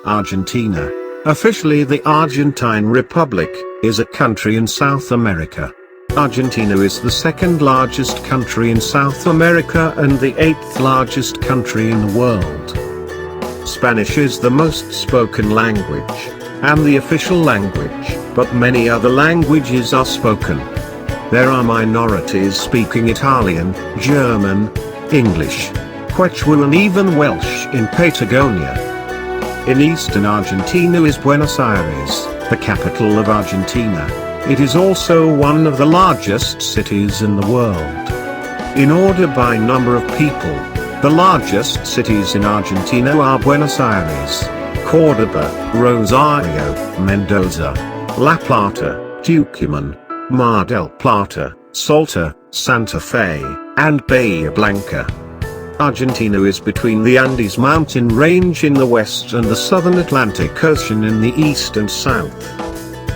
Argentina, officially the Argentine Republic, is a country in South America. Argentina is the second largest country in South America and the 8th largest country in the world. Spanish is the most spoken language, and the official language, but many other languages are spoken. There are minorities speaking Italian, German, English, Quechua and even Welsh in Patagonia. In eastern Argentina is Buenos Aires, the capital of Argentina. It is also one of the largest cities in the world. In order by number of people, the largest cities in Argentina are Buenos Aires, Córdoba, Rosario, Mendoza, La Plata, Tucumán, Mar del Plata, Salta, Santa Fe, and Bahia Blanca. Argentina is between the Andes mountain range in the west and the southern Atlantic Ocean in the east and south.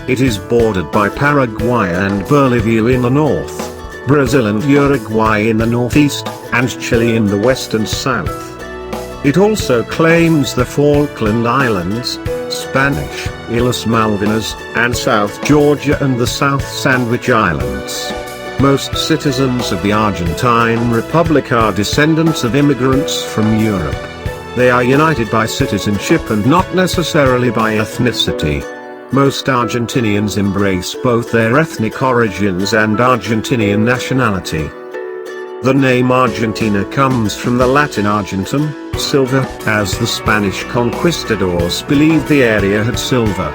It is bordered by Paraguay and Bolivia in the north, Brazil and Uruguay in the northeast, and Chile in the west and south. It also claims the Falkland Islands, Spanish, Islas Malvinas, and South Georgia and the South Sandwich Islands. Most citizens of the Argentine Republic are descendants of immigrants from Europe. They are united by citizenship and not necessarily by ethnicity. Most Argentinians embrace both their ethnic origins and Argentinian nationality. The name Argentina comes from the Latin argentum, silver, as the Spanish conquistadors believed the area had silver.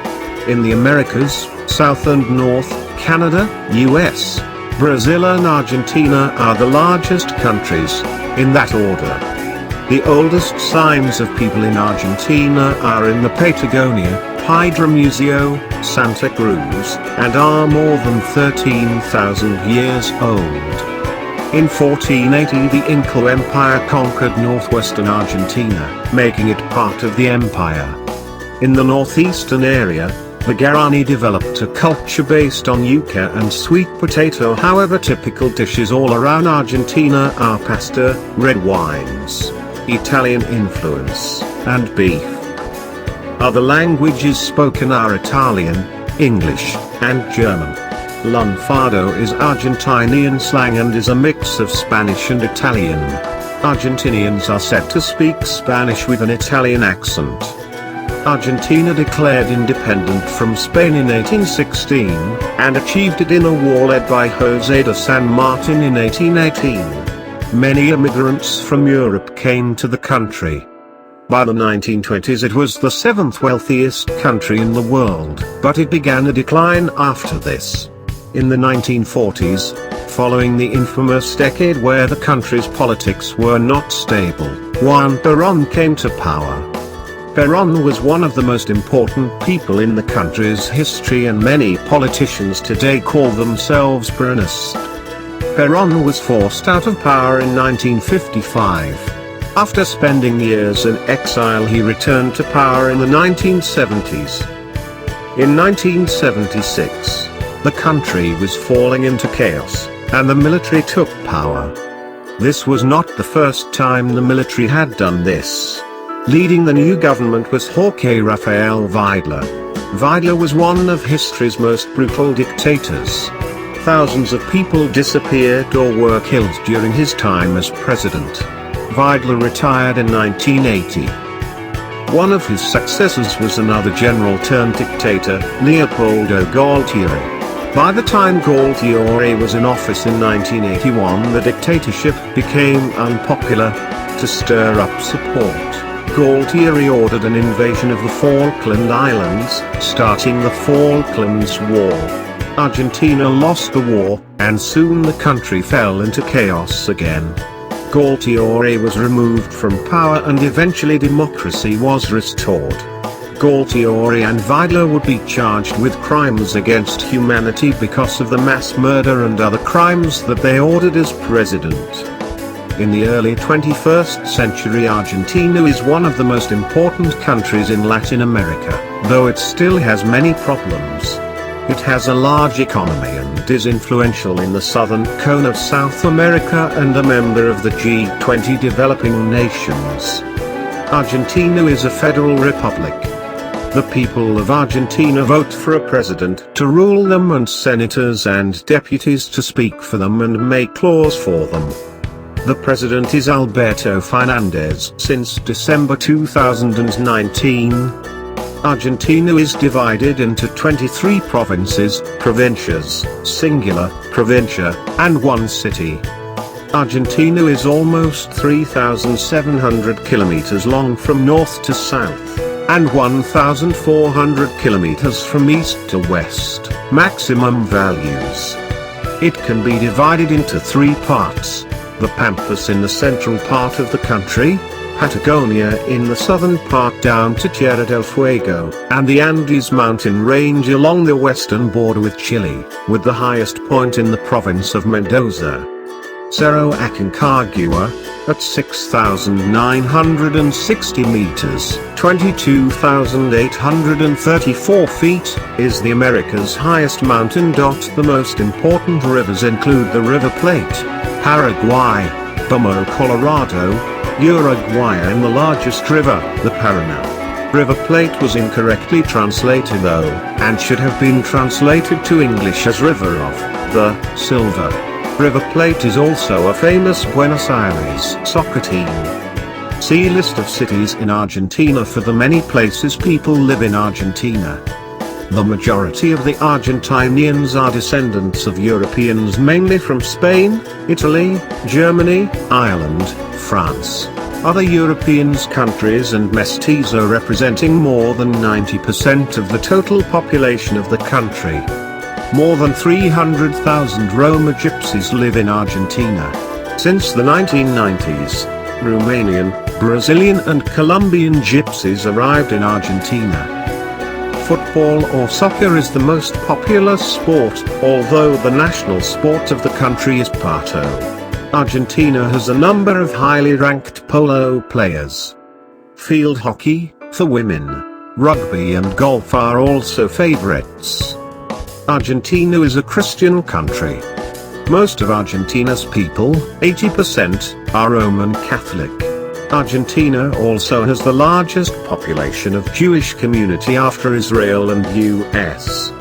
In the Americas, South and North, Canada, US, Brazil and Argentina are the largest countries, in that order. The oldest signs of people in Argentina are in the Patagonia, Piedra Museo, Santa Cruz, and are more than 13,000 years old. In 1480 the Inca Empire conquered northwestern Argentina, making it part of the empire. In the northeastern area, the Guarani developed a culture based on yuca and sweet potato. However, typical dishes all around Argentina are pasta, red wines, Italian influence, and beef. Other languages spoken are Italian, English, and German. Lunfardo is Argentinian slang and is a mix of Spanish and Italian. Argentinians are said to speak Spanish with an Italian accent. Argentina declared independence from Spain in 1816, and achieved it in a war led by José de San Martin in 1818. Many immigrants from Europe came to the country. By the 1920s it was the 7th wealthiest country in the world, but it began a decline after this. In the 1940s, following the infamous decade where the country's politics were not stable, Juan Perón came to power. Perón was one of the most important people in the country's history, and many politicians today call themselves Peronists. Perón was forced out of power in 1955. After spending years in exile, he returned to power in the 1970s. In 1976, the country was falling into chaos, and the military took power. This was not the first time the military had done this. Leading the new government was Jorge Rafael Videla. Videla was one of history's most brutal dictators. Thousands of people disappeared or were killed during his time as president. Videla retired in 1980. One of his successors was another general-turned-dictator, Leopoldo Galtieri. By the time Galtieri was in office in 1981, the dictatorship became unpopular. To stir up support, Galtieri ordered an invasion of the Falkland Islands, starting the Falklands War. Argentina lost the war, and soon the country fell into chaos again. Galtieri was removed from power and eventually democracy was restored. Galtieri and Videla would be charged with crimes against humanity because of the mass murder and other crimes that they ordered as president. In the early 21st century, Argentina is one of the most important countries in Latin America, though it still has many problems. It has a large economy and is influential in the southern cone of South America and a member of the G20 developing nations. Argentina is a federal republic. The people of Argentina vote for a president to rule them and senators and deputies to speak for them and make laws for them. The president is Alberto Fernandez since December 2019. Argentina is divided into 23 provinces, provincias, singular, provincia, and one city. Argentina is almost 3,700 kilometers long from north to south, and 1,400 kilometers from east to west, maximum values. It can be divided into three parts: the Pampas in the central part of the country, Patagonia in the southern part down to Tierra del Fuego, and the Andes mountain range along the western border with Chile, with the highest point in the province of Mendoza, Cerro Aconcagua, at 6,960 meters, 22,834 feet, is the America's highest mountain. The most important rivers include the River Plate, Paraguay, Bomo, Colorado, Uruguay, and the largest river, the Paraná. River Plate was incorrectly translated though, and should have been translated to English as River of the Silver. River Plate is also a famous Buenos Aires soccer team. See list of cities in Argentina for the many places people live in Argentina. The majority of the Argentinians are descendants of Europeans, mainly from Spain, Italy, Germany, Ireland, France, other European countries, and Mestizo representing more than 90% of the total population of the country. More than 300,000 Roma Gypsies live in Argentina. Since the 1990s, Romanian, Brazilian and Colombian Gypsies arrived in Argentina. Football or soccer is the most popular sport, although the national sport of the country is Pato. Argentina has a number of highly ranked polo players. Field hockey, for women, rugby and golf are also favorites. Argentina is a Christian country. Most of Argentina's people, 80%, are Roman Catholic. Argentina also has the largest population of Jewish community after Israel and US.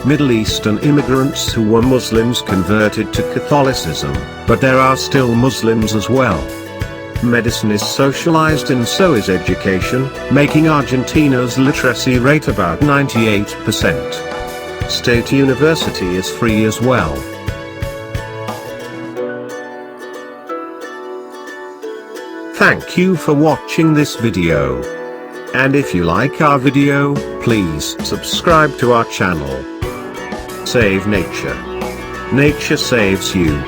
Middle Eastern immigrants who were Muslims converted to Catholicism, but there are still Muslims as well. Medicine is socialized and so is education, making Argentina's literacy rate about 98%. State university is free as well. Thank you for watching this video. And if you like our video, please subscribe to our channel. Save nature. Nature saves you.